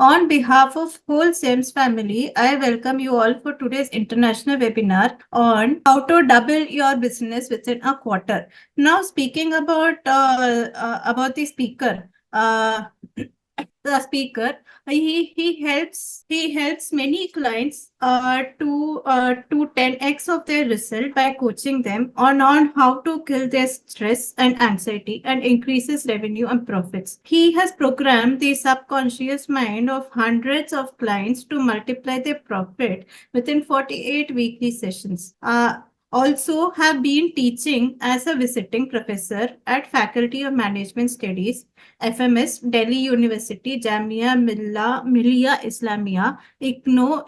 On behalf of whole SEMS family, I welcome you all for today's international webinar on how to double your business within a quarter. Now, speaking about the speaker, the speaker he helps many clients to 10x of their result by coaching them on how to kill their stress and anxiety and increases revenue and profits. He has programmed the subconscious mind of hundreds of clients to multiply their profit within 48 weekly sessions. Also have been teaching as a visiting professor at Faculty of Management Studies, FMS, Delhi University, Jamia Millia Islamia, IGNO,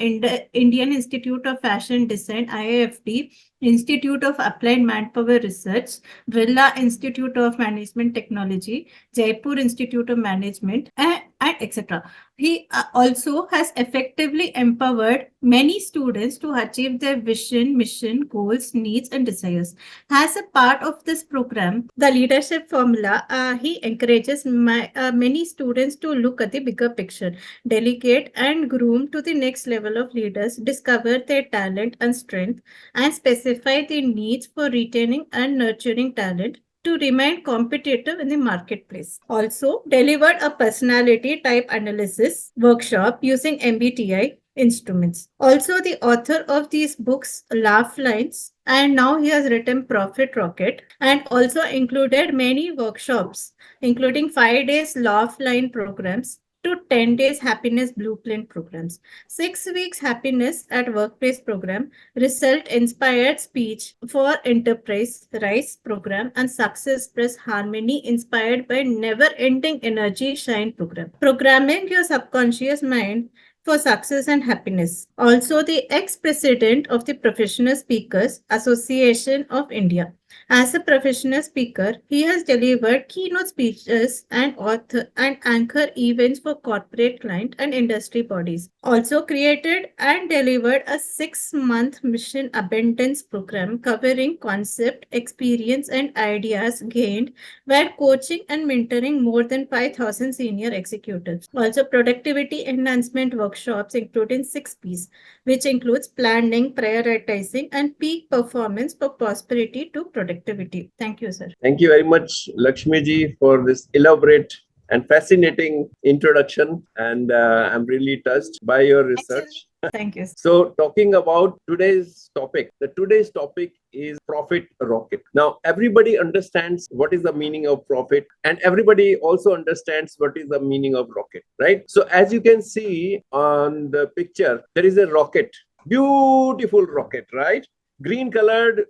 Indian Institute of Fashion Design, IIFT, Institute of Applied Manpower Research, Birla Institute of Management Technology, Jaipur Institute of Management, and etc. He also has effectively empowered many students to achieve their vision, mission, goals, needs, and desires. As a part of this program, the leadership formula, he encourages many students to look at the bigger picture, delegate and groom to the next level of leaders, discover their talent and strength, and specify the needs for retaining and nurturing talent to remain competitive in the marketplace. Also, delivered a personality type analysis workshop using MBTI instruments. Also, the author of these books, Laugh Lines, and now he has written Profit Rocket and also included many workshops, including 5 days Laugh Line programs to 10 days happiness blueprint programs, 6 weeks happiness at workplace program, result inspired speech for enterprise rise program, and success press harmony inspired by never ending energy shine program. Programming your subconscious mind for success and happiness. Also, the ex-president of the Professional Speakers Association of India. As a professional speaker, he has delivered keynote speeches and author and anchor events for corporate client and industry bodies. Also created and delivered a 6-month mission abundance program covering concept, experience, and ideas gained while coaching and mentoring more than 5,000 senior executives. Also, productivity enhancement workshops including 6 P's, which includes planning, prioritizing, and peak performance for prosperity to productivity. Thank you, sir. Thank you very much, Lakshmi ji, for this elaborate and fascinating introduction. And I'm really touched by your research. Thank you. So talking about today's topic, today's topic is Profit Rocket. Now, everybody understands what is the meaning of profit, and everybody also understands what is the meaning of rocket, right? So as you can see on the picture, there is a rocket, beautiful rocket, right? Green colored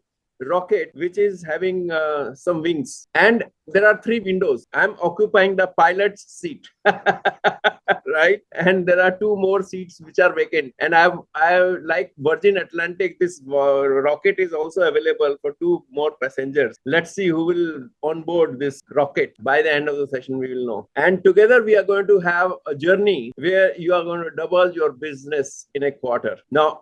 rocket which is having some wings, and there are 3 windows. I'm occupying the pilot's seat right, and there are 2 more seats which are vacant, and I like Virgin Atlantic, this rocket is also available for 2 more passengers. Let's see who will onboard this rocket. By the end of the session we will know, and together we are going to have a journey where you are going to double your business in a quarter. Now,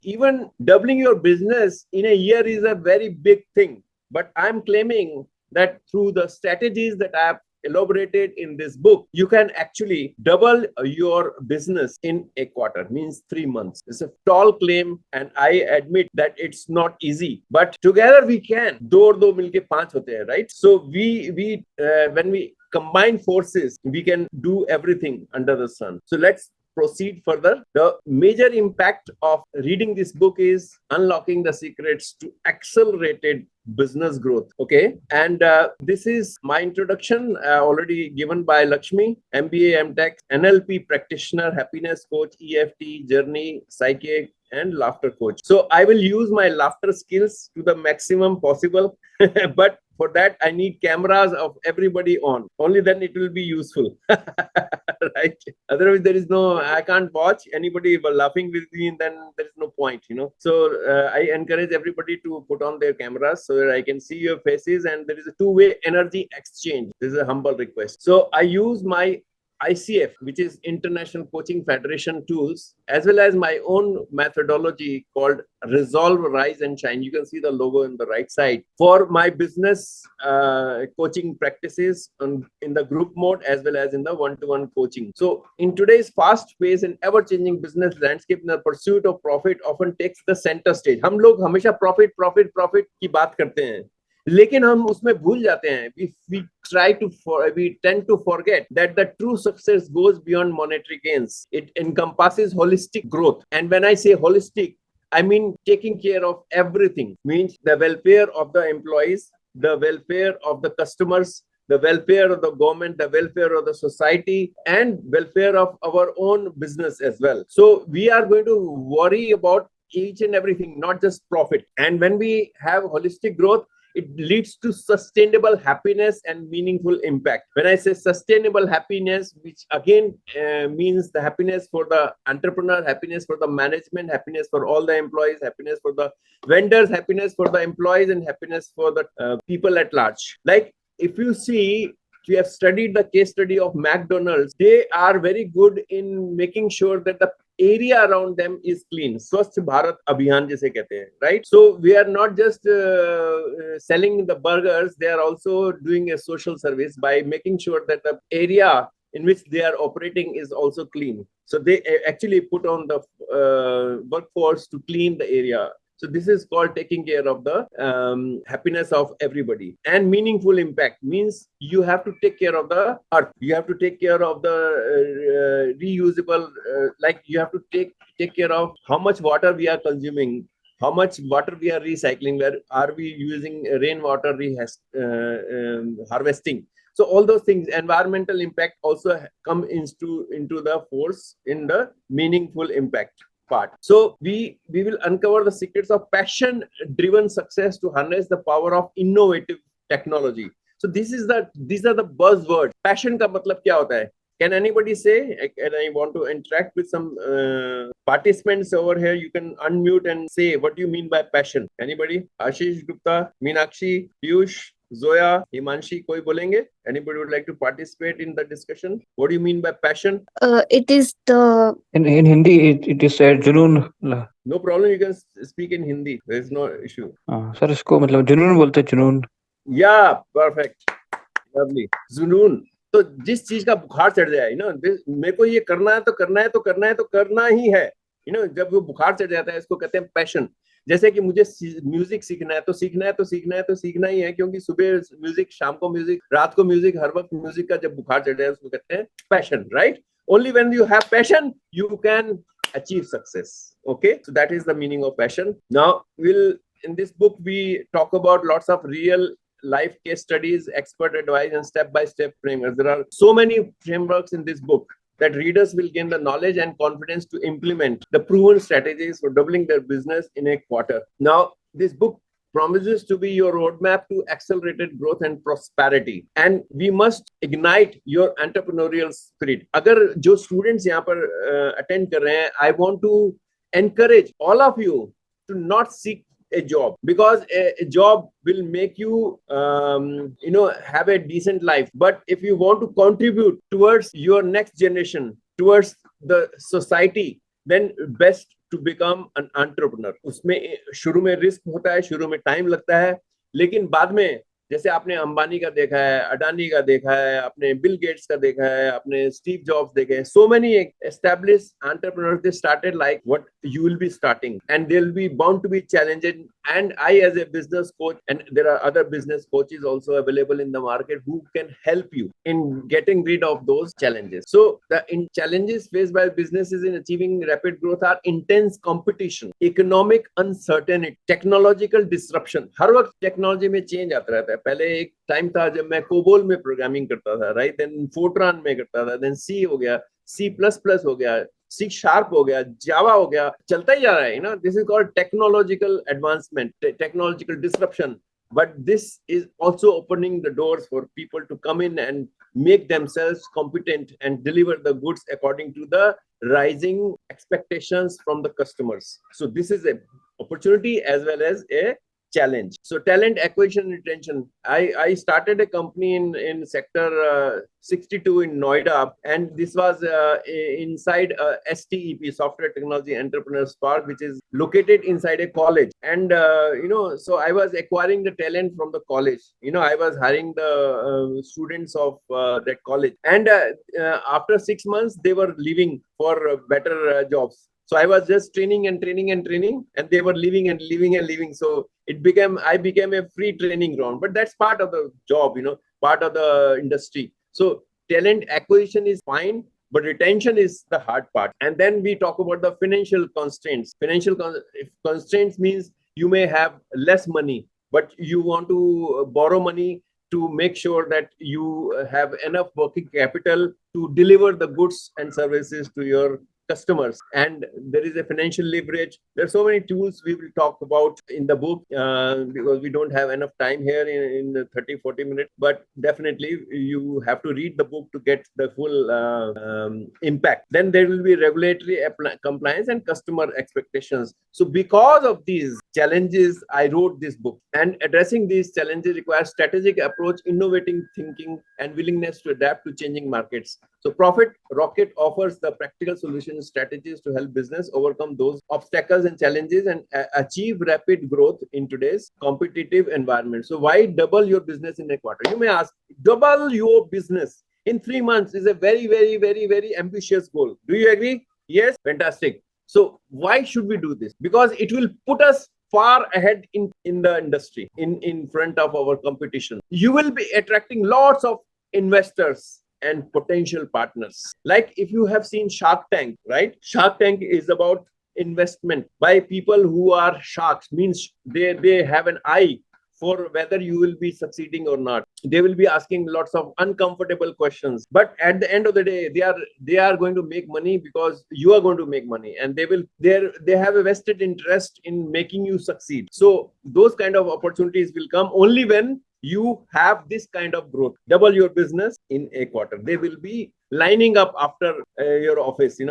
even doubling your business in a year is a very big thing, but I'm claiming that through the strategies that I have elaborated in this book, you can actually double your business in a quarter, means 3 months. It's a tall claim, and I admit that it's not easy, but together we can. Do और दो मिलके पांच होते हैं, right? So when we combine forces, we can do everything under the sun. So let's proceed further. The major impact of reading this book is unlocking the secrets to accelerated business growth. Okay, and this is my introduction already given by Lakshmi, MBA, MTech, NLP practitioner, happiness coach, EFT, journey, psychic, and laughter coach. So I will use my laughter skills to the maximum possible, but for that I need cameras of everybody on. Only then it will be useful. Right? Otherwise there is no, I can't watch anybody laughing with me, and then there is no point, you know. So I encourage everybody to put on their cameras so that I can see your faces, and there is a 2-way energy exchange. This is a humble request. So I use my ICF, which is International Coaching Federation tools, as well as my own methodology called Resolve, Rise and Shine. You can see the logo on the right side for my business coaching practices in the group mode as well as in the one-to-one coaching. So in today's fast-paced and ever-changing business landscape, the pursuit of profit often takes the center stage. हम लोग हमेशा profit की बात करते हैं, लेकिन हम उसमें भूल जाते हैं. We tend to forget that the true success goes beyond monetary gains. It encompasses holistic growth. And when I say holistic, I mean taking care of everything. Means the welfare of the employees, the welfare of the customers, the welfare of the government, the welfare of the society, and welfare of our own business as well. So we are going to worry about each and everything, not just profit. And when we have holistic growth, it leads to sustainable happiness and meaningful impact. When I say sustainable happiness, which again means the happiness for the entrepreneur, happiness for the management, happiness for all the employees, happiness for the vendors, happiness for the employees, and happiness for the people at large. Like if you see, we have studied the case study of McDonald's. They are very good in making sure that the area around them is clean. Swasth Bharat Abhiyan जिसे कहते हैं, right? So we are not just selling the burgers. They are also doing a social service by making sure that the area in which they are operating is also clean. So they actually put on the workforce to clean the area. So this is called taking care of the happiness of everybody. And meaningful impact means you have to take care of the earth. You have to take care of the reusable, like you have to take care of how much water we are consuming, how much water we are recycling, where are we using rainwater harvesting. So all those things, environmental impact also come into the force in the meaningful impact part. So we will uncover the secrets of passion driven success to harness the power of innovative technology. So these are the buzzwords. Passion का मतलब क्या होता है? Can anybody say? And I want to interact with some participants over here. You can unmute and say what do you mean by passion. Anybody? Ashish Gupta, Meenakshi, Piyush, Zoya, Himanshi, koi bolenge? Anybody would like to participate in the discussion? What do you mean by passion? It is the In Hindi, it is said जुनून. No problem. You can speak in Hindi. There is no issue. Sir इसको मतलब जुनून बोलते हैं, जुनून. Yeah, perfect. Lovely. जुनून. तो जिस चीज का बुखार चढ़ जाए, मेरे को ये करना है तो करना ही है. जब वो बुखार चढ़ जाता है, इसको कहते हैं पैशन. जैसे कि मुझे म्यूजिक सीखना है तो सीखना ही है, क्योंकि सुबह म्यूजिक, शाम को म्यूजिक, रात को म्यूजिक, हर वक्त म्यूजिक का जब बुखार चढ़ जाए उसको कहते हैं passion, right? Only when you have passion, you can achieve success. Okay, so that is the meaning of passion. Now, in this book, we talk about lots of real life case studies, expert advice, and step-by-step frameworks. There are so many frameworks in this book that readers will gain the knowledge and confidence to implement the proven strategies for doubling their business in a quarter. Now, this book promises to be your roadmap to accelerated growth and prosperity. And we must ignite your entrepreneurial spirit. अगर जो students यहाँ पर attend कर रहे हैं, I want to encourage all of you to not seek a job, because a job will make you have a decent life. But if you want to contribute towards your next generation, towards the society, then best to become an entrepreneur. उसमें शुरू में risk होता है, शुरू में time लगता है, लेकिन बाद में जैसे आपने अंबानी का देखा है, अडानी का देखा है, आपने बिल गेट्स का देखा है, आपने स्टीव जॉब्स देखे हैं, so many established entrepreneurs, they started like what you will be starting, and they'll be bound to be challenged. And I, as a business coach, and there are other business coaches also available in the market who can help you in getting rid of those challenges. So the challenges faced by businesses in achieving rapid growth are intense competition, economic uncertainty, technological disruption. हर वक्त technology में change आता रहता है. पहले एक time था जब मैं कोबोल में प्रोग्रामिंग करता था, राइट? देन फोर्ट्रान में करता था, देन सी हो गया, C++ हो गया, C# हो गया, जावा हो गया, चलता ही जा रहा है. This is called technological advancement, technological disruption. But this is also opening the doors for people to come in and make themselves competent and deliver the goods according to the rising expectations from the customers. So this is a opportunity as well as a challenge. So talent acquisition and retention. I started a company in sector 62 in Noida, and this was inside STEP, Software Technology Entrepreneurs Park, which is located inside a college. And so I was acquiring the talent from the college. I was hiring the students of that college, and after 6 months they were leaving for better jobs. So I was just training and training and training, and they were leaving and leaving and leaving. So I became a free training ground. But that's part of the job, part of the industry. So talent acquisition is fine, but retention is the hard part. And then we talk about the financial constraints. Constraints means you may have less money, but you want to borrow money to make sure that you have enough working capital to deliver the goods and services to your customers. And there is a financial leverage. There are so many tools we will talk about in the book because we don't have enough time here in the 30-40 minutes, but definitely you have to read the book to get the full impact. Then there will be regulatory compliance and customer expectations. So because of these challenges, I wrote this book. And addressing these challenges requires strategic approach, innovating thinking, and willingness to adapt to changing markets. So Profit Rocket offers the practical solutions, strategies to help business overcome those obstacles and challenges and achieve rapid growth in today's competitive environment. So why double your business in a quarter? You may ask, double your business in 3 months is a very, very, very, very ambitious goal. Do you agree? Yes? Fantastic. So why should we do this? Because it will put us far ahead in the industry, in front of our competition. You will be attracting lots of investors and potential partners. Like if you have seen Shark Tank, right? Shark Tank is about investment by people who are sharks, means they have an eye for whether you will be succeeding or not. They will be asking lots of uncomfortable questions, but at the end of the day, they are going to make money because you are going to make money, and they have a vested interest in making you succeed. So those kind of opportunities will come only when you have this kind of growth. Double your business in a quarter. They will be lining up after your office,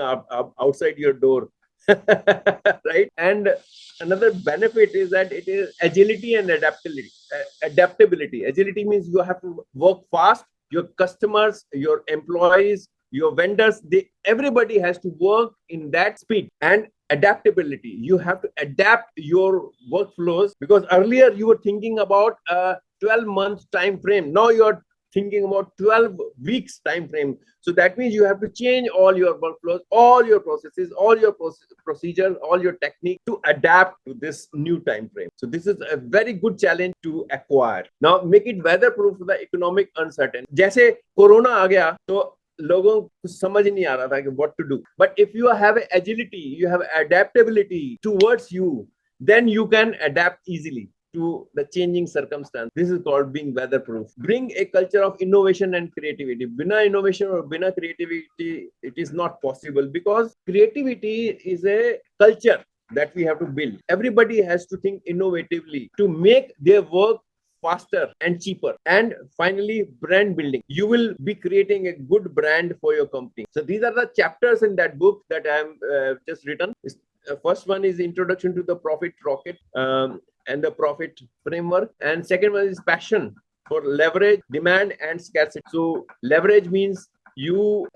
outside your door. Right? And another benefit is that it is agility and adaptability. Agility means you have to work fast. Your customers, your employees, your vendors, everybody has to work in that speed. And adaptability, you have to adapt your workflows, because earlier you were thinking about a 12-month time frame. Now you're thinking about 12 weeks time frame. So that means you have to change all your workflows, all your processes, all your procedures, all your technique to adapt to this new time frame. So this is a very good challenge to acquire. Now make it weatherproof for the economic uncertainty. जैसे corona आ गया तो लोगों को समझ नहीं आ रहा था कि what to do. But if you have agility, you have adaptability towards you, then you can adapt easily to the changing circumstance. This is called being weatherproof. Bring a culture of innovation and creativity. Bina innovation or bina creativity, it is not possible, because creativity is a culture that we have to build. Everybody has to think innovatively to make their work faster and cheaper. And finally, brand building. You will be creating a good brand for your company. So these are the chapters in that book that I am just written. First one is introduction to the Profit Rocket and the profit framework. And second one is passion for leverage, demand, and scarcity. So leverage means you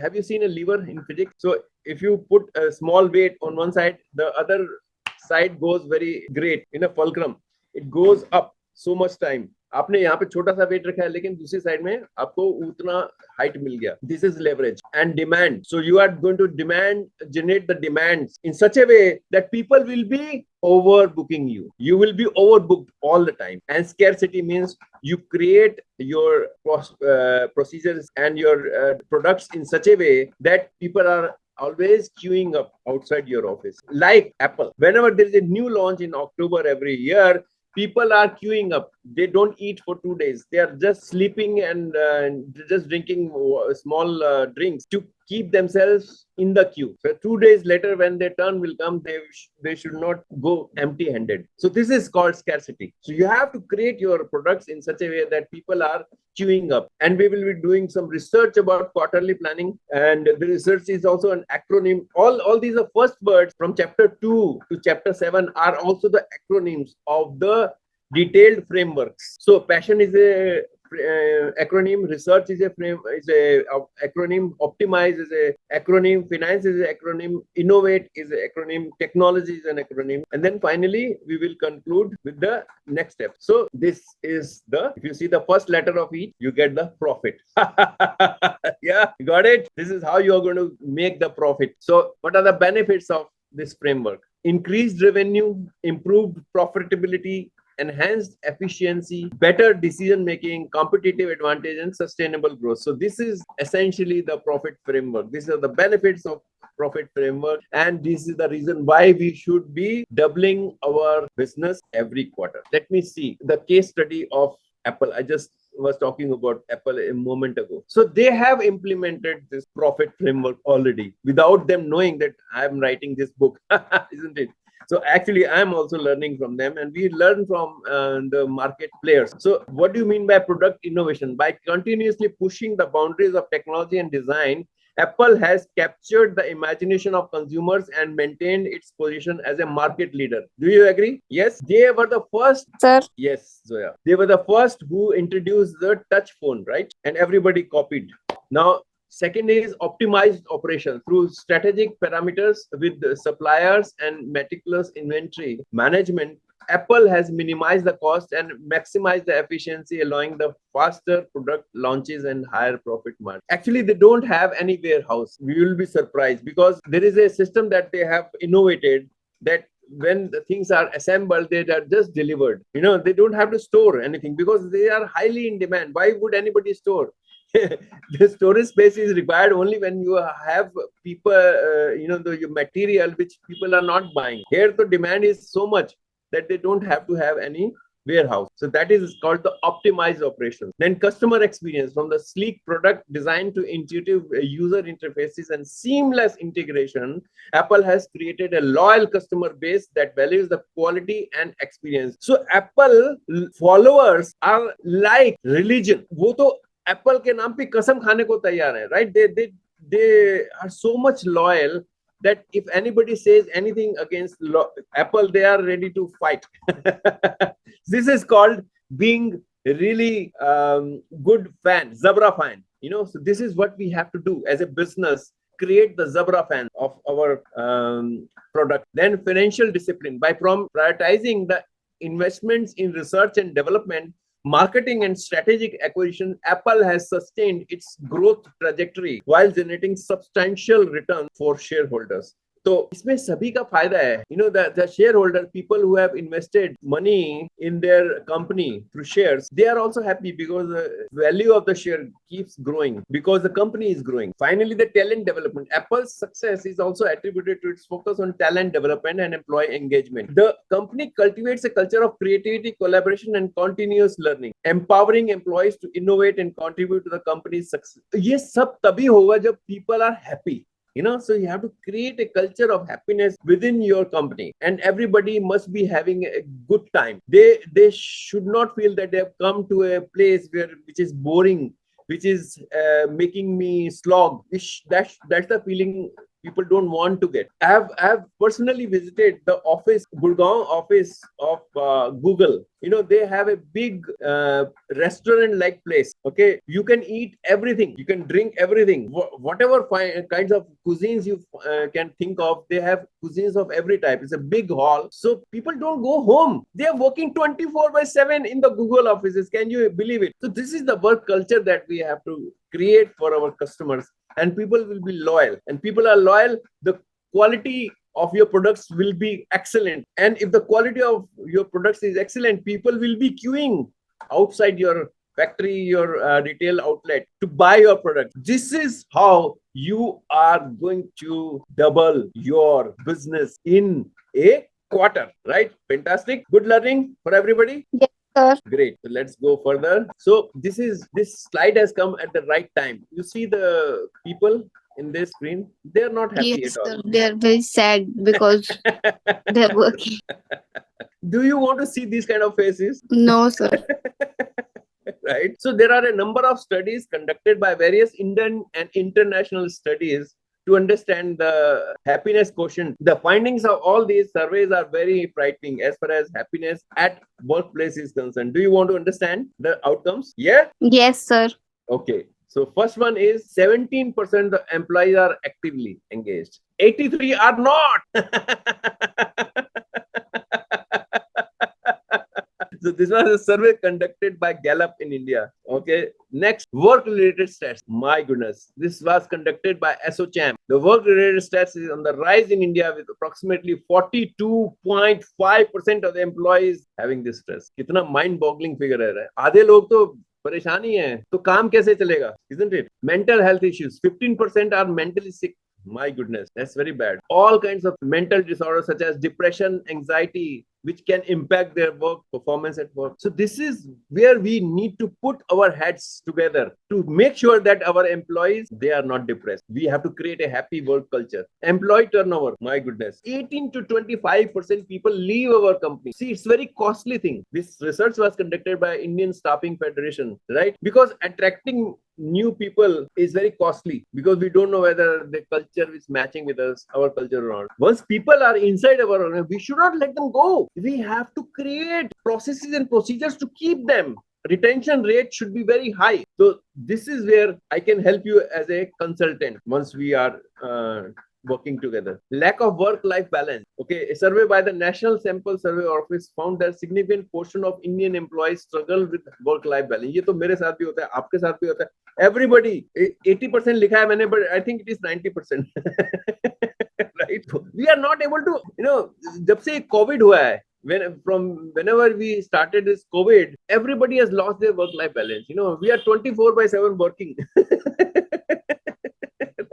have you seen a lever in physics? So if you put a small weight on one side, the other side goes very great in a fulcrum. It goes up so much time. आपने यहाँ पे छोटा सा wait रखा है, लेकिन दूसरी side में आपको उतना हाइट मिल गया. This is leverage. And demand. So you are going to generate the demands in such a way that people will be overbooking you. You will be overbooked all the time. And scarcity means you create your procedures and your products in such a way that people are always queuing up outside your office. Like Apple. Whenever there is a new launch in October every year, people are queuing up. They don't eat for 2 days. They are just sleeping and just drinking small drinks to keep themselves in the queue. So 2 days later, when their turn will come, they should not go empty-handed. So this is called scarcity. So you have to create your products in such a way that people are queuing up. And we will be doing some research about quarterly planning. And the research is also an acronym. All these are first words from chapter 2 to chapter 7 are also the acronyms of the detailed frameworks. So passion is a acronym, research is a acronym, optimize is a acronym, finance is a acronym, innovate is a acronym, technology is an acronym, and then finally we will conclude with the next step. So this is if you see the first letter of each, you get the profit. Yeah, you got it. This is how you are going to make the profit. So what are the benefits of this framework? Increased revenue, improved profitability, enhanced efficiency, better decision making, competitive advantage, and sustainable growth. So this is essentially the profit framework. These are the benefits of profit framework, and this is the reason why we should be doubling our business every quarter. Let me see the case study of Apple. I just was talking about Apple a moment ago. So they have implemented this profit framework already without them knowing that I'm writing this book, isn't it? So actually, I'm also learning from them, and we learn from the market players. So what do you mean by product innovation? By continuously pushing the boundaries of technology and design, Apple has captured the imagination of consumers and maintained its position as a market leader. Do you agree? Yes, they were the first. Sir. Yes, Zoya. They were the first who introduced the touch phone, right? And everybody copied. Now, second is optimized operation through strategic parameters with suppliers and meticulous inventory management. Apple has minimized the cost and maximized the efficiency, allowing the faster product launches and higher profit margin. Actually, they don't have any warehouse. We will be surprised because there is a system that they have innovated that when the things are assembled, they are just delivered. They don't have to store anything because they are highly in demand. Why would anybody store? The storage space is required only when you have people, the material which people are not buying. Here, the demand is so much that they don't have to have any warehouse. So that is called the optimized operations. Then customer experience, from the sleek product design to intuitive user interfaces and seamless integration, Apple has created a loyal customer base that values the quality and experience. So Apple followers are like religion. वो तो Apple के नाम पे कसम खाने को तैयार है, right? They are so much loyal that if anybody says anything against Apple, they are ready to fight. This is called being really good fan, Zabra fan. So this is what we have to do as a business. Create the Zabra fan of our product. Then financial discipline by prioritizing the investments in research and development, marketing and strategic acquisition. Apple has sustained its growth trajectory while generating substantial return for shareholders. तो इसमें सभी का फायदा है. The shareholder, people who have invested money in their company through shares, they are also happy because the value of the share keeps growing because the company is growing. Finally, the talent development. Apple's success is also attributed to its focus on talent development and employee engagement. The company cultivates a culture of creativity, collaboration, and continuous learning, empowering employees to innovate and contribute to the company's success. ये सब तभी होगा जब people are happy. So you have to create a culture of happiness within your company, and everybody must be having a good time. They should not feel that they have come to a place which is boring, which is making me slog. That's the feeling people don't want to get. I have personally visited the Gurgaon office of Google. They have a big restaurant-like place. Okay, you can eat everything, you can drink everything, whatever kinds of cuisines you can think of. They have cuisines of every type. It's a big hall, so people don't go home. They are working 24/7 in the Google offices. Can you believe it? So this is the work culture that we have to create for our customers, and people will be loyal. And people are loyal, the quality of your products will be excellent. And if the quality of your products is excellent, people will be queuing outside your factory, your retail outlet to buy your product. This is how you are going to double your business in a quarter, right? Fantastic. Good learning for everybody. Yes, sir. Great. So let's go further. So this slide has come at the right time. You see the people in this screen? They're not happy Yes, at all. sir. They are very sad because they're working. Do you want to see these kind of faces? No, sir. Right. So there are a number of studies conducted by various Indian and international studies to understand the happiness quotient. The findings of all these surveys are very frightening as far as happiness at workplace is concerned. Do you want to understand the outcomes? Yeah. Yes, sir. Okay. So first one is 17% of employees are actively engaged. 83 are not. So this was a survey conducted by Gallup in India. Okay. Next, work-related stats. My goodness, this was conducted by SOCHAM. The work-related stats is on the rise in India with approximately 42.5% of the employees having this stress. कितना mind-boggling figure है. आधे लोग तो परेशान ही हैं. तो काम कैसे चलेगा? Isn't it? Mental health issues. 15% are mentally sick. My goodness, that's very bad. All kinds of mental disorders such as depression, anxiety, which can impact their work performance at work. So this is where we need to put our heads together to make sure that our employees, they are not depressed. We have to create a happy work culture. Employee turnover, my goodness, 18 to 25% people leave our company. See, it's very costly thing. This research was conducted by Indian Staffing Federation, right? Because attracting new people is very costly because we don't know whether the culture is matching with us, our culture or not. Once people are inside our organization, we should not let them go. We have to create processes and procedures to keep them. Retention rate should be very high. So this is where I can help you as a consultant once we are working together. Lack of work-life balance. Okay, a survey by the National Sample Survey Office found that significant portion of Indian employees struggle with work-life balance. ये तो मेरे साथ भी होता है, आपके साथ भी होता है. Everybody, 80% लिखा है मैंने, but I think it is 90%. Right? We are not able to, जब से COVID हुआ है, whenever we started this COVID, everybody has lost their work-life balance. We are 24/7 working.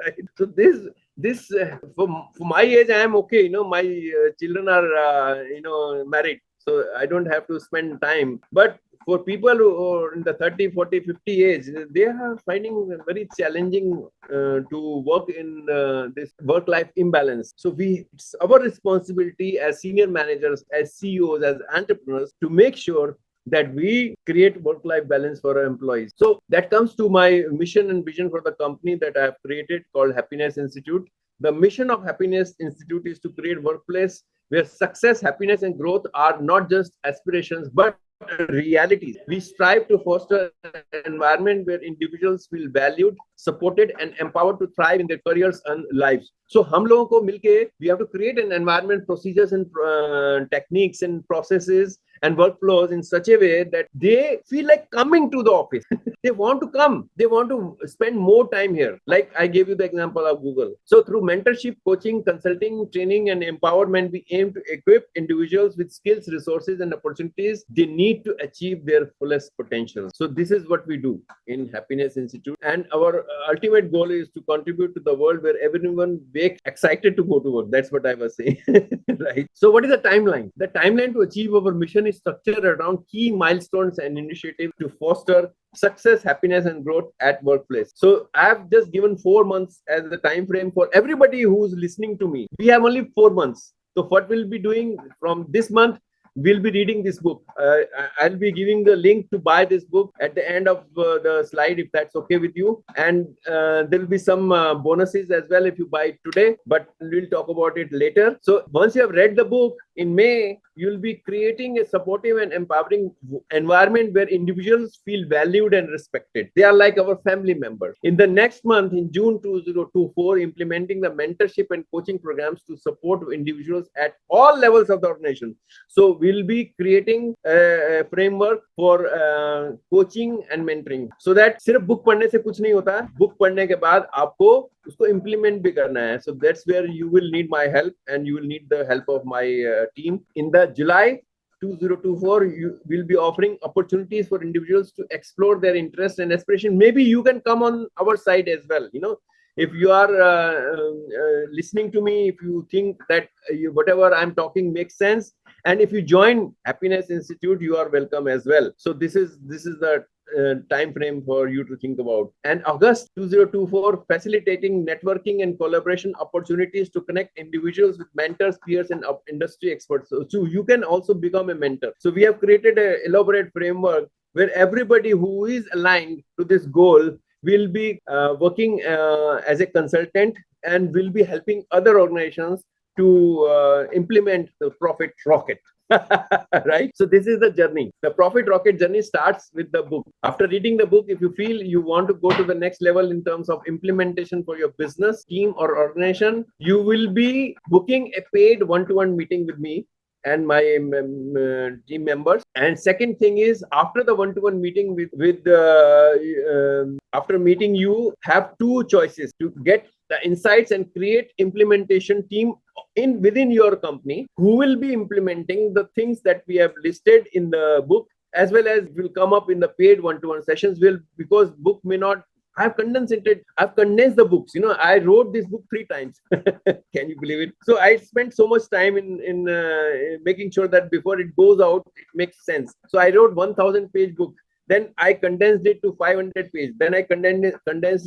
Right? So this for my age, I am okay. My children are married, so I don't have to spend time. But for people who are in the 30, 40, 50 age, they are finding it very challenging to work in this work-life imbalance. So it's our responsibility as senior managers, as CEOs, as entrepreneurs to make sure that we create work-life balance for our employees. So that comes to my mission and vision for the company that I have created called Happiness Institute. The mission of Happiness Institute is to create workplace where success, happiness, and growth are not just aspirations, but realities. We strive to foster an environment where individuals feel valued, supported, and empowered to thrive in their careers and lives. So हम लोगों को मिलके we have to create an environment, procedures, and techniques and processes and workflows in such a way that they feel like coming to the office. They want to come. They want to spend more time here. Like I gave you the example of Google. So through mentorship, coaching, consulting, training, and empowerment, we aim to equip individuals with skills, resources, and opportunities they need to achieve their fullest potential. So this is what we do in Happiness Institute. And our ultimate goal is to contribute to the world where everyone wakes excited to go to work. That's what I was saying. Right. So what is the timeline? The timeline to achieve our mission is structured around key milestones and initiatives to foster success, happiness, and growth at workplace. So I have just given 4 months as the time frame for everybody who's listening to me. We have only 4 months. So what we'll be doing from this month, we'll be reading this book. I'll be giving the link to buy this book at the end of the slide, if that's okay with you. And there'll be some bonuses as well if you buy it today, but we'll talk about it later. So once you have read the book in May, you'll be creating a supportive and empowering environment where individuals feel valued and respected. They are like our family members. In the next month, in June 2024, implementing the mentorship and coaching programs to support individuals at all levels of the organization. So we'll be creating a framework for coaching and mentoring, so that सिर्फ book पढ़ने से कुछ नहीं होता है. Book पढ़ने के बाद आपको उसको implement भी करना है. So that's where you will need my help, and you will need the help of my team. In the July 2024, you will be offering opportunities for individuals to explore their interests and aspiration. Maybe you can come on our side as well. If you are listening to me, if you think that whatever I'm talking makes sense, and if you join Happiness Institute, you are welcome as well. So this is the time frame for you to think about. And August 2024, facilitating networking and collaboration opportunities to connect individuals with mentors, peers, and industry experts. So you can also become a mentor. So we have created an elaborate framework where everybody who is aligned to this goal will be working as a consultant and will be helping other organizations to implement the Profit Rocket. Right? So this is the journey. The Profit Rocket journey starts with the book. After reading the book, if you feel you want to go to the next level in terms of implementation for your business, team, or organization, you will be booking a paid one-to-one meeting with me and my team members. And second thing is, after the one-to-one meeting after meeting, you have two choices to get the insights and create implementation team within your company who will be implementing the things that we have listed in the book, as well as will come up in the paid one-to-one sessions. Because book may not, I've condensed the books. I wrote this book 3 times. Can you believe it? So I spent so much time in making sure that before it goes out, it makes sense. So I wrote 1,000-page book. Then I condensed it to 500 page. Then I condensed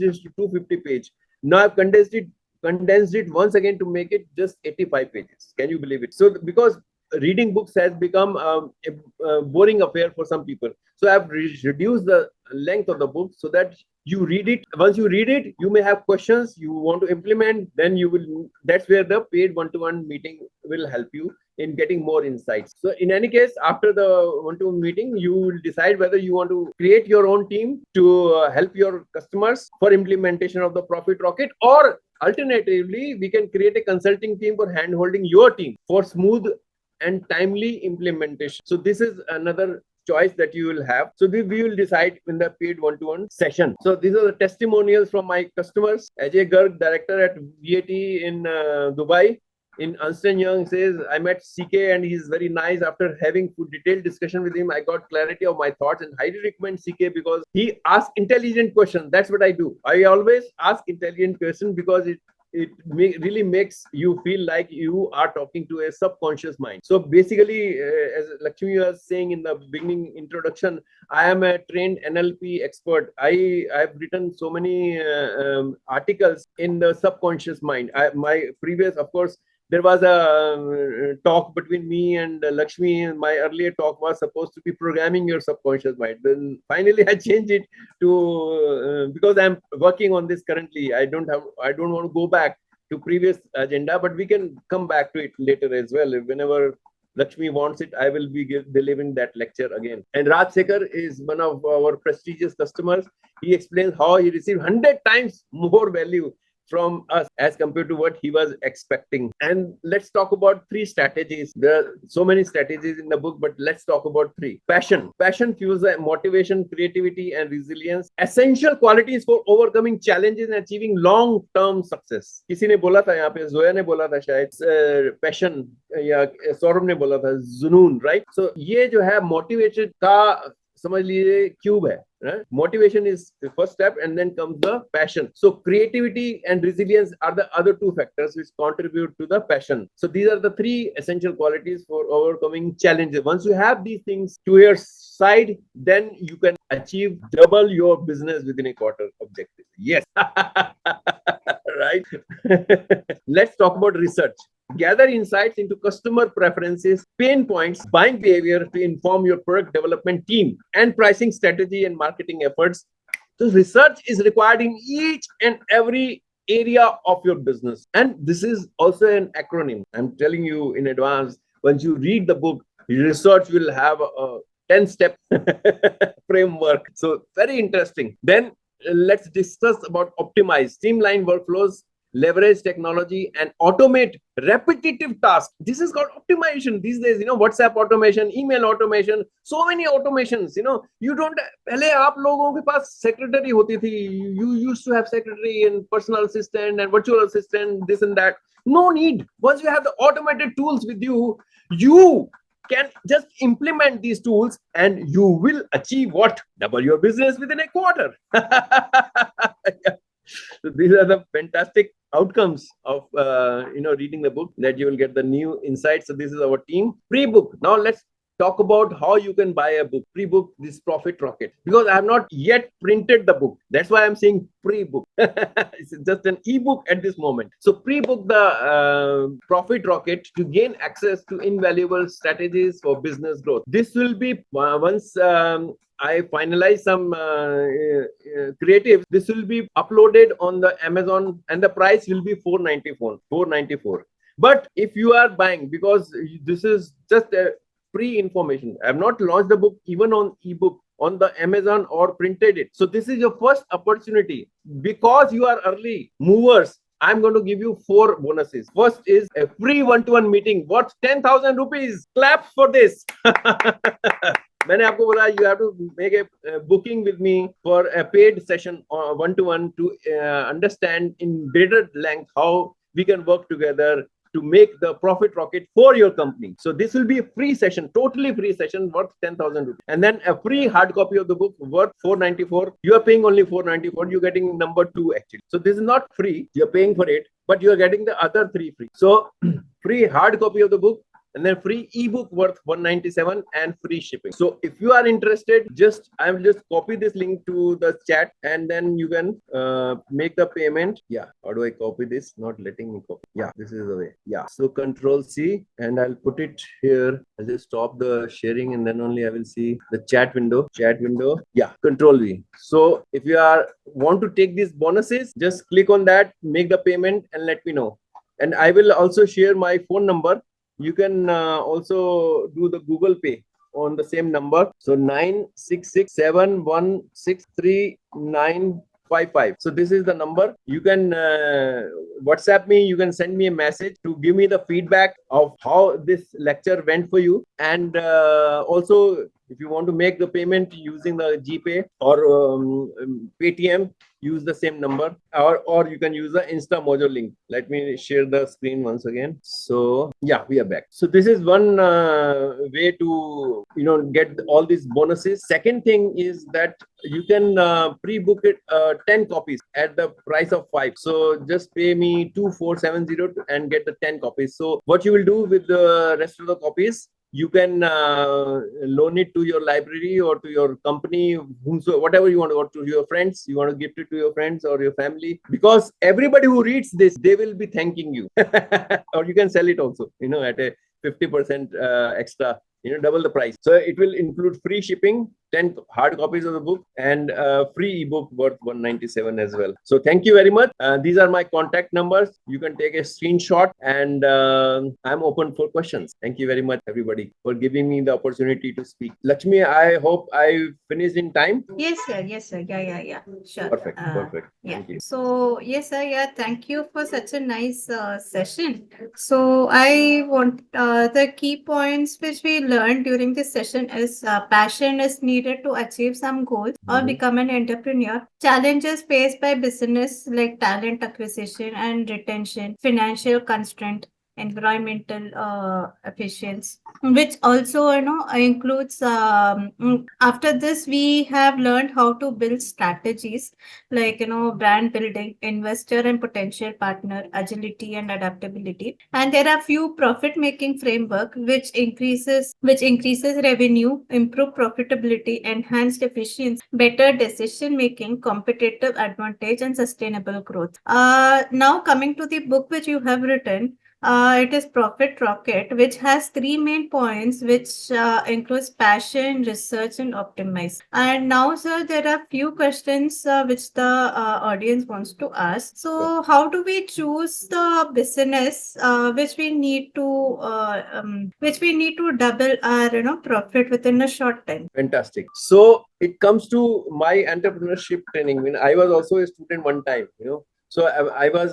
it to 250 page. Now I've condensed it once again to make it just 85 pages. Can you believe it? So because reading books has become a boring affair for some people, so I've reduced the length of the book so that you read it. Once you read it, you may have questions you want to implement. Then that's where the paid one-to-one meeting will help you in getting more insights. So in any case, after the one-to-one meeting, you will decide whether you want to create your own team to help your customers for implementation of the Profit Rocket, or alternatively, we can create a consulting team for hand-holding your team for smooth and timely implementation. So this is another choice that you will have. So we will decide in the paid one-to-one session. So these are the testimonials from my customers. Ajay Garg, director at VAT in Dubai, in Ernst & Young, says, I met CK and he's very nice. After having detailed discussion with him, I got clarity of my thoughts and highly recommend CK because he asks intelligent questions. That's what I do. I always ask intelligent questions because it really makes you feel like you are talking to a subconscious mind. So basically, as Lakshmi was saying in the beginning introduction, I am a trained NLP expert. I've written so many articles in the subconscious mind. My previous, of course, there was a talk between me and Lakshmi. My earlier talk was supposed to be programming your subconscious mind. Then finally I changed it to because I'm working on this currently. I don't want to go back to previous agenda, but we can come back to it later as well. Whenever Lakshmi wants it, I will be delivering that lecture again. And Raj Sekhar is one of our prestigious customers. He explains how he received 100 times more value from us as compared to what he was expecting. And let's talk about 3 strategies. There are so many strategies in the book, but let's talk about 3. Passion fuels the motivation, creativity, and resilience, essential qualities for overcoming challenges and achieving long-term success. किसी ने बोला था यहाँ पे, जोया ने बोला था शायद, passion या सौरभ ने बोला था जुनून, right? So ये जो है motivation का समझ लीजिए क्यूब है. Motivation is the first step, and then comes the passion. So creativity and resilience are the other 2 factors which contribute to the passion. So these are the 3 essential qualities for overcoming challenges. Once you have these things to your side, then you can achieve double your business within a quarter objective. Yes. Right. Let's talk about research. Gather insights into customer preferences, pain points, buying behavior to inform your product development team and pricing strategy and marketing efforts. So research is required in each and every area of your business. And this is also an acronym. I'm telling you in advance, once you read the book, research will have a 10-step framework. So very interesting. Then let's discuss about optimize, streamline workflows, leverage technology, and automate repetitive tasks. This is called optimization these days. WhatsApp automation, email automation, so many automations. You don't. पहले आप लोगों के पास secretary होती थी. You used to have secretary and personal assistant and virtual assistant, this and that. No need. Once you have the automated tools with you, you can just implement these tools and you will achieve what? Double your business within a quarter. So these are the fantastic outcomes of reading the book, that you will get the new insights. So this is our team pre-book. Now let's talk about how you can buy a book, pre-book this Profit Rocket, because I have not yet printed the book. That's why I'm saying pre-book. It's just an ebook at this moment. So pre-book the Profit Rocket to gain access to invaluable strategies for business growth. This will be once I finalize some creative. This will be uploaded on the Amazon, and the price will be 494. But if you are buying, because this is just a pre-information, I have not launched the book even on ebook on the Amazon or printed it. So this is your first opportunity. Because you are early movers, I'm going to give you 4 bonuses. First is a free one-to-one meeting worth 10,000 rupees. Clap for this. मैंने आपको बोला you have to make a booking with me for a paid session one-to-one to understand in greater length how we can work together to make the Profit Rocket for your company. So this will be a free session, totally free session worth 10,000 rupees. And then a free hard copy of the book worth 494. You are paying only 494. You're getting number 2 actually. So this is not free. You're paying for it, but you're getting the other 3 free. So free hard copy of the book, and then free ebook worth 197 and free shipping. So if you are interested, I will just copy this link to the chat, and then you can make the payment. Yeah, how do I copy this? Not letting me copy. Yeah, this is the way. Yeah, so Control C, and I'll put it here. I'll just stop the sharing, and then only I will see the chat window. Yeah, Control V. So if you want to take these bonuses, just click on that, make the payment, and let me know. And I will also share my phone number. You can also do the Google Pay on the same number. So 966716395. So this is the number. You can WhatsApp me. You can send me a message to give me the feedback of how this lecture went for you. And also, if you want to make the payment using the GPay or Paytm, use the same number, or you can use the Insta Mojo link. Let me share the screen once again. So yeah, we are back. So this is one way to get all these bonuses. Second thing is that you can pre-book it 10 copies at the price of 5. So just pay me 2470 and get the 10 copies. So what you will do with the rest of the copies, you can loan it to your library or to your company, whatever you want, or to your friends. You want to gift it to your friends or your family, because everybody who reads this, they will be thanking you. Or you can sell it also, at a 50% extra, double the price. So it will include free shipping, 10 hard copies of the book, and free ebook worth 197 as well. So thank you very much. These are my contact numbers. You can take a screenshot, and I'm open for questions. Thank you very much, everybody, for giving me the opportunity to speak. Lakshmi, I hope I finished in time. Yes, sir. Yeah. Sure. Perfect. Yeah. Thank you. So, yes, sir. Yeah. Thank you for such a nice session. So, I want the key points which we learned during this session is passion is needed to achieve some goals or become an entrepreneur. Challenges faced by business like talent acquisition and retention, financial constraint, environmental efficiency, which also includes after this we have learned how to build strategies like brand building, investor and potential partner, agility and adaptability. And there are few profit making framework which increases revenue, improve profitability, enhanced efficiency, better decision making, competitive advantage and sustainable growth. Now coming to the book which you have written, it is Profit Rocket, which has 3 main points, which includes passion, research, and optimize. And now, sir, there are few questions which the audience wants to ask. So, how do we choose the business which we need to double our profit within a short time? Fantastic. So it comes to my entrepreneurship training. When I was also a student one time, So I was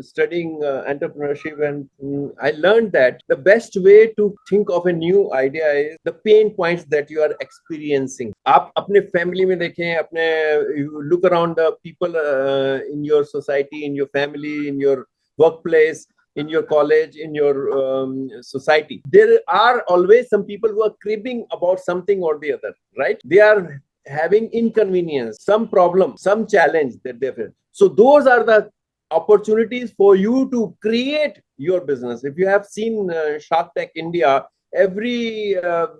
studying entrepreneurship, and I learned that the best way to think of a new idea is the pain points that you are experiencing. आप अपने family में देखें, you look around the people in your society, in your family, in your workplace, in your college, in your society. There are always some people who are cribbing about something or the other, right? They are having inconvenience, some problem, some challenge that they face. So those are the opportunities for you to create your business. If you have seen Shark Tank India, every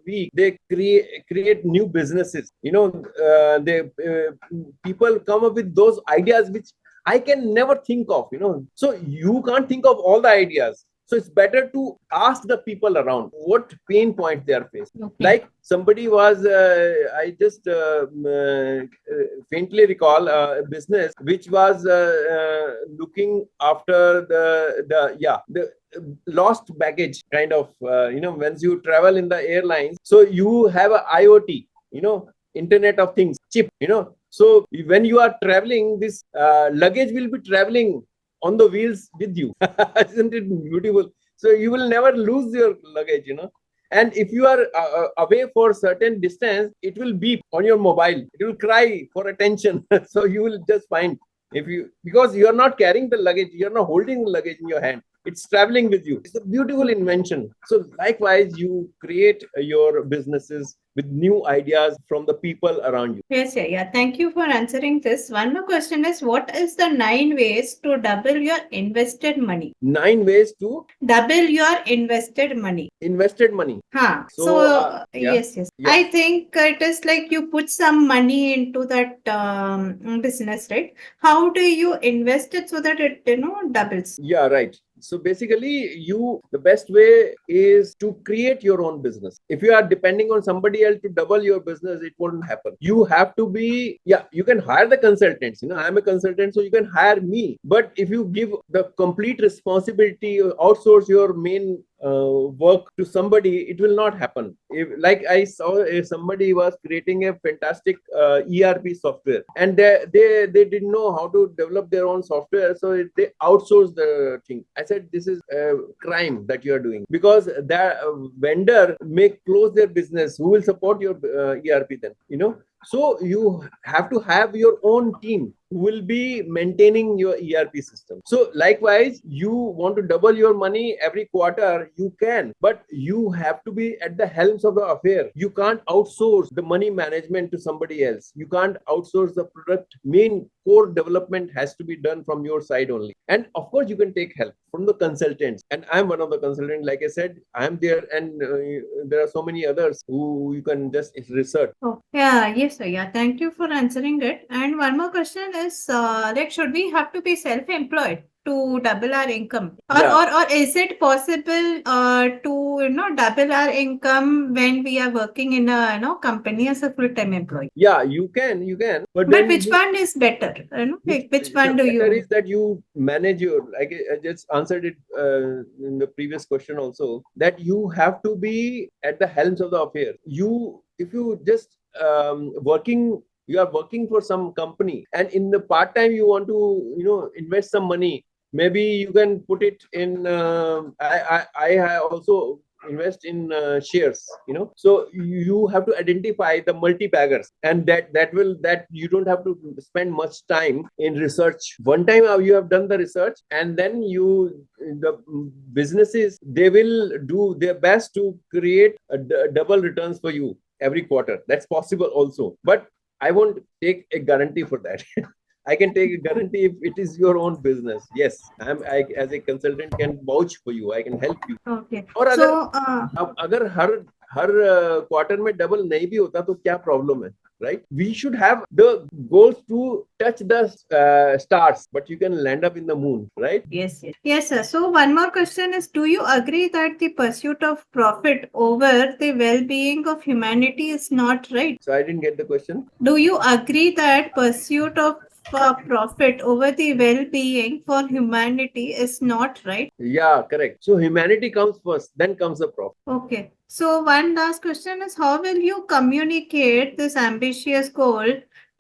week they create new businesses. They people come up with those ideas which I can never think of. So you can't think of all the ideas. So it's better to ask the people around what pain point they are facing. Okay. Like somebody was, I just faintly recall a business which was looking after the lost baggage kind of, once you travel in the airlines, so you have a IoT, Internet of Things chip, so when you are traveling, this luggage will be traveling on the wheels with you. Isn't it beautiful? So you will never lose your luggage, and if you are away for certain distance, it will beep on your mobile, it will cry for attention. So you will just find, because you are not carrying the luggage, you are not holding the luggage in your hand, it's traveling with you. It's a beautiful invention. So likewise, you create your businesses with new ideas from the people around you. Yes, yeah. Thank you for answering this. One more question is, what is the 9 ways to double your invested money? 9 ways to Double your invested money. invested money. Huh. So, So, yeah. yes. Yeah. I think it is like you put some money into that business, right? How do you invest it so that it, doubles? Yeah, right. So basically, the best way is to create your own business. If you are depending on somebody else to double your business, it won't happen. You have to be, you can hire the consultants. I'm a consultant, so you can hire me. But if you give the complete responsibility, outsource your main work to somebody, it will not happen. Like I saw, somebody was creating a fantastic ERP software, and they didn't know how to develop their own software, so they outsourced the thing. I said, this is a crime that you are doing, because the vendor may close their business. Who will support your ERP then? So you have to have your own team who will be maintaining your ERP system. So likewise, you want to double your money every quarter, you can, but you have to be at the helms of the affair. You can't outsource the money management to somebody else. You can't outsource the product. Main core development has to be done from your side only. And of course, you can take help from the consultants. And I'm one of the consultants. Like I said, I'm there, and there are so many others who you can just research. Oh, yeah, yes, sir. Yeah, thank you for answering it. And one more question is, like, should we have to be self-employed to double our income, or is it possible to double our income when we are working in a company as a full-time employee? Yeah, you can, but But which one is better? Like, which one do better you? is that you manage your, like I just answered it in the previous question also, that you have to be at the helms of the affair. If you just you are working for some company, and in the part time you want to invest some money. Maybe you can put it in. I also invest in shares. So you have to identify the multi-baggers, and that you don't have to spend much time in research. One time you have done the research, and then the businesses, they will do their best to create double returns for you every quarter. That's possible also, but I won't take a guarantee for that. I can take a guarantee if it is your own business. Yes, I as a consultant can vouch for you. I can help you. Okay. और So, अगर हर quarter में double नहीं भी होता तो क्या problem है, right? We should have the goals to touch the stars, but you can land up in the moon, right? yes, sir. So one more question is, do you agree that the pursuit of profit over the well-being of humanity is not right? So I didn't get the question. Do you agree that pursuit of profit over the well-being for humanity is not right? Yeah, correct. So humanity comes first, then comes the profit. Okay. So one last question is, how will you communicate this ambitious goal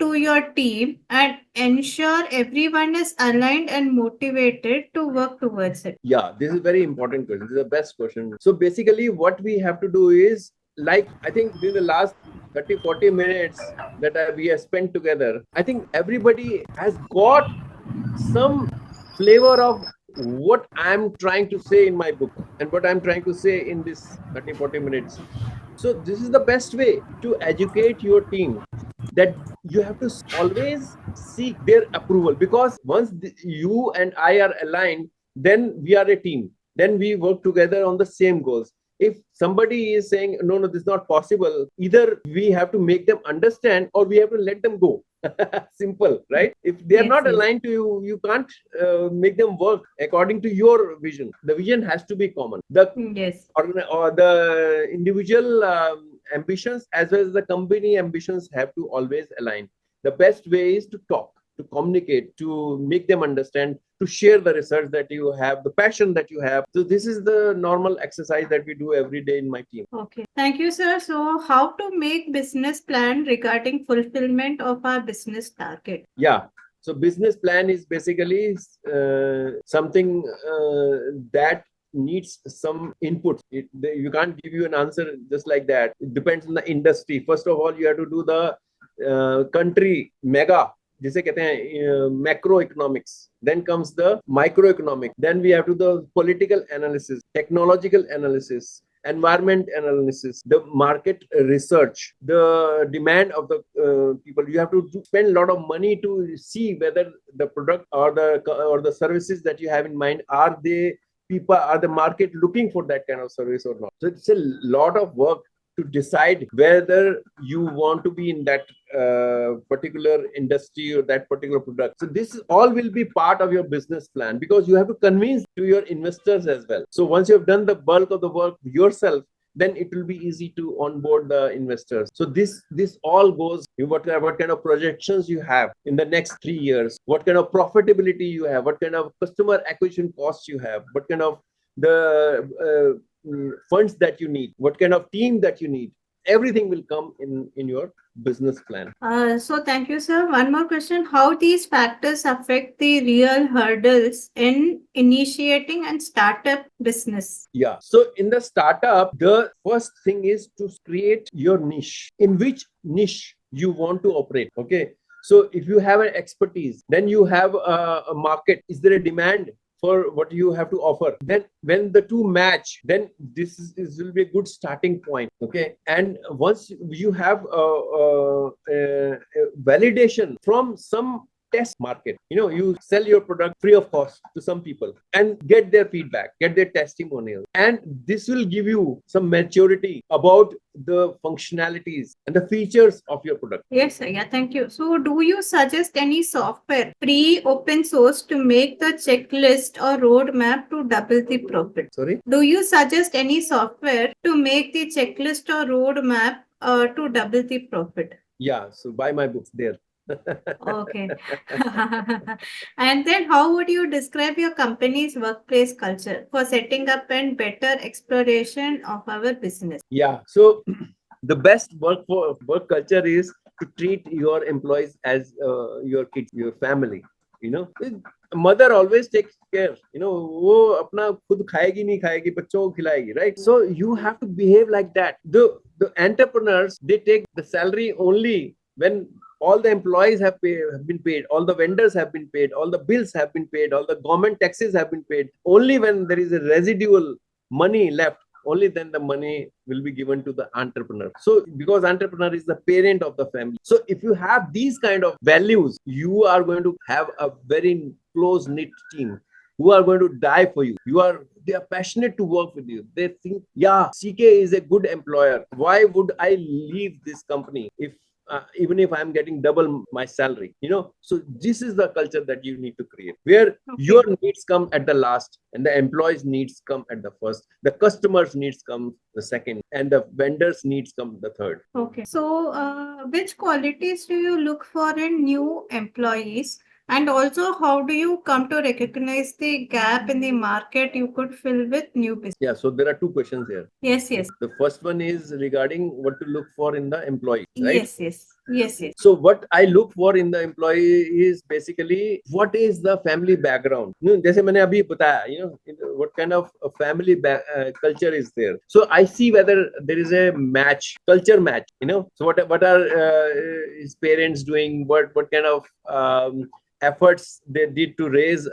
to your team and ensure everyone is aligned and motivated to work towards it? Yeah, this is a very important question. This is the best question. So basically what we have to do is, like, I think in the last 30-40 minutes that we have spent together, I think everybody has got some flavor of what I'm trying to say in my book and what I'm trying to say in this 30-40 minutes. So this is the best way to educate your team, that you have to always seek their approval, because once you and I are aligned, then we are a team, then we work together on the same goals. If somebody is saying, no, this is not possible, either we have to make them understand or we have to let them go. Simple, right? If they are Yes, not yes. aligned to you, you can't make them work according to your vision. The vision has to be common. Yes. Or the individual ambitions as well as the company ambitions have to always align. The best way is to talk, to communicate, to make them understand, to share the research that you have, the passion that you have. So this is the normal exercise that we do every day in my team. Okay. Thank you, sir. So, how to make business plan regarding fulfillment of our business target? Yeah. So business plan is basically something that needs some input. You can't give you an answer just like that. It depends on the industry. First of all, you have to do the country mega, जिसे कहते हैं macro economics. Then comes the microeconomic. Then we have to do the political analysis, technological analysis, environment analysis, the market research, the demand of the people. You have to spend a lot of money to see whether the product or the services that you have in mind, are the market looking for that kind of service or not. So it's a lot of work to decide whether you want to be in that particular industry or that particular product. So this all will be part of your business plan, because you have to convince to your investors as well. So once you have done the bulk of the work yourself, then it will be easy to onboard the investors. So this all goes, what kind of projections you have in the next 3 years, what kind of profitability you have, what kind of customer acquisition costs you have, what kind of the funds that you need, what kind of team that you need. Everything will come in your business plan. So thank you, sir. One more question. How these factors affect the real hurdles in initiating and startup business? Yeah. So in the startup, the first thing is to create your niche. In which niche you want to operate. Okay. So if you have an expertise, then you have a market. Is there a demand for what you have to offer? Then when the two match, then this will be a good starting point. Okay. And once you have a validation from some test market, you sell your product free of cost to some people and get their feedback, get their testimonials, and this will give you some maturity about the functionalities and the features of your product. Yes, sir. Yeah, thank you. So, do you suggest any software, free, open source, to make the checklist or roadmap to double the profit? Sorry? Do you suggest any software to make the checklist or roadmap to double the profit? Yeah. So buy my books there. Okay. And then how would you describe your company's workplace culture for setting up and better exploration of our business? Yeah. So the best work culture is to treat your employees as your kids, your family. Mother always takes care. वो अपना खुद खाएगी नहीं खाएगी, बच्चों को खिलाएगी, right? So you have to behave like that. The entrepreneurs, they take the salary only when all the employees have been paid, all the vendors have been paid, all the bills have been paid, all the government taxes have been paid. Only when there is a residual money left, only then the money will be given to the entrepreneur. So because entrepreneur is the parent of the family. So if you have these kind of values, you are going to have a very close knit team who are going to die for you. They are passionate to work with you. They think, yeah, CK is a good employer. Why would I leave this company even if I'm getting double my salary? So this is the culture that you need to create, where your needs come at the last and the employees' needs come at the first, the customers' needs come the second, and the vendors' needs come the third. Okay. So, which qualities do you look for in new employees? And also, how do you come to recognize the gap in the market you could fill with new business? Yeah, so there are two questions here. Yes, yes. The first one is regarding what to look for in the employee, right? Yes. So what I look for in the employee is basically what is the family background. जैसे मैंने अभी बताया, what kind of a family culture is there. So I see whether there is a culture match. So what are his parents doing? What kind of efforts they did to raise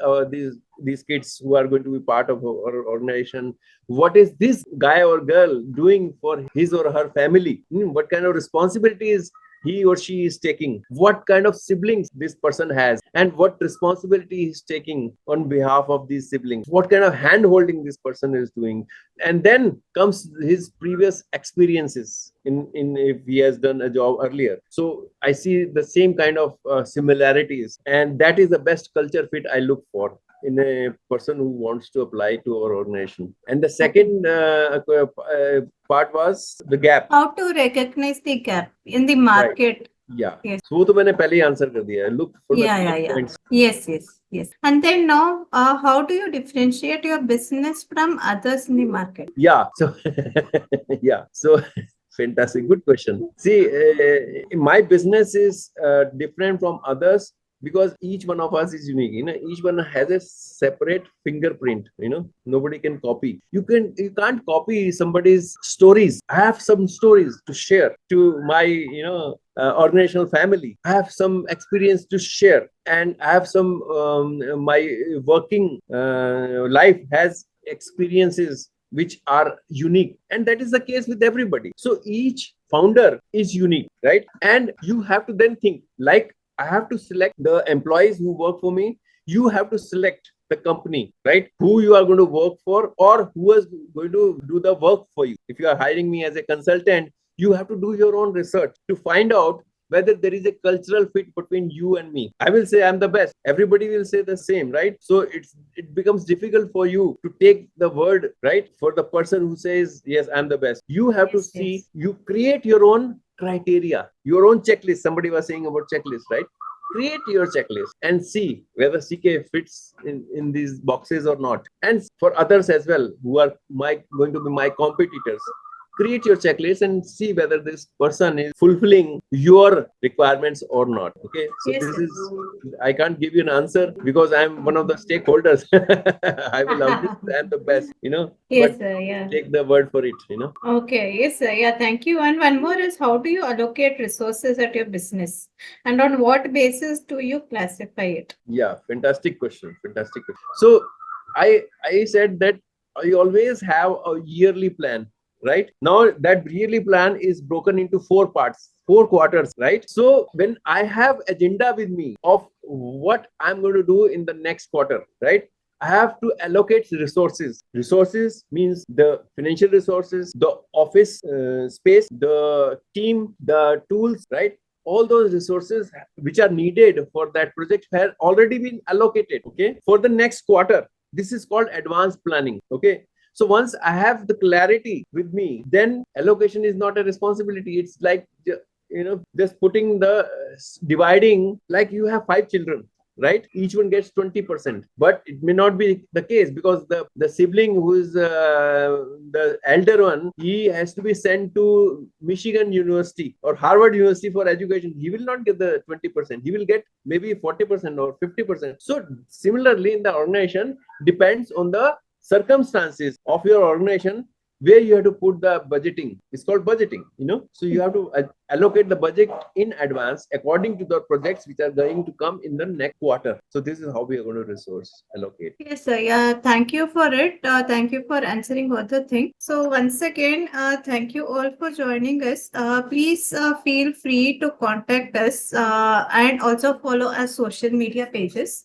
these kids who are going to be part of our organization? What is this guy or girl doing for his or her family? What kind of responsibilities he or she is taking, what kind of siblings this person has, and what responsibility he's taking on behalf of these siblings, what kind of hand holding this person is doing. And then comes his previous experiences in if he has done a job earlier. So I see the same kind of similarities, and that is the best culture fit I look for in a person who wants to apply to our organization. And the second part was the gap. How to recognize the gap in the Right. market? Yeah. Yes. So वो तो मैंने पहले ही answer कर दिया है. Look for the Yeah. pain points. Yes. And then now, how do you differentiate your business from others in the market? Yeah. So yeah. So fantastic. Good question. See, my business is different from others because each one of us is unique. Each one has a separate fingerprint. Nobody can copy. You can't copy somebody's stories. I have some stories to share to my organizational family. I have some experience to share, and I have some my working life has experiences which are unique, and that is the case with everybody. So each founder is unique, right? And you have to then think, like, I have to select the employees who work for me. You have to select the company, right? Who you are going to work for, or who is going to do the work for you. If you are hiring me as a consultant, you have to do your own research to find out whether there is a cultural fit between you and me. I will say I'm the best. Everybody will say the same, right? So it becomes difficult for you to take the word, right, for the person who says, yes, I'm the best. You have to see, you create your own criteria, your own checklist. Somebody was saying about checklist, right? Create your checklist and see whether CK fits in these boxes or not. And for others as well, who are going to be my competitors, create your checklist and see whether this person is fulfilling your requirements or not. Okay, so this is, I can't give you an answer because I'm one of the stakeholders. I will always say I'm the best, Yes, but sir. Yeah. take the word for it. Okay. Yes, sir. Yeah. Thank you. And one more is, how do you allocate resources at your business, and on what basis do you classify it? Yeah, fantastic question. So I said that I always have a yearly plan, right? Now that yearly plan is broken into 4 parts, 4 quarters, right? So when I have agenda with me of what I'm going to do in the next quarter, right, I have to allocate resources. Resources means the financial resources, the office space, the team, the tools, right? All those resources which are needed for that project have already been allocated, okay, for the next quarter. This is called advanced planning, okay. So once I have the clarity with me, then allocation is not a responsibility. It's like, just putting the dividing, like you have 5 children, right? Each one gets 20%, but it may not be the case because the sibling who is the elder one, he has to be sent to Michigan University or Harvard University for education. He will not get the 20%. He will get maybe 40% or 50%. So similarly, in the organization, depends on the circumstances of your organization where you have to put the budgeting. It's called budgeting, so you have to allocate the budget in advance according to the projects which are going to come in the next quarter. So this is how we are going to resource allocate. Yes, sir. Yeah, thank you for it. Thank you for answering all the things. So once again, thank you all for joining us. Please feel free to contact us and also follow our social media pages.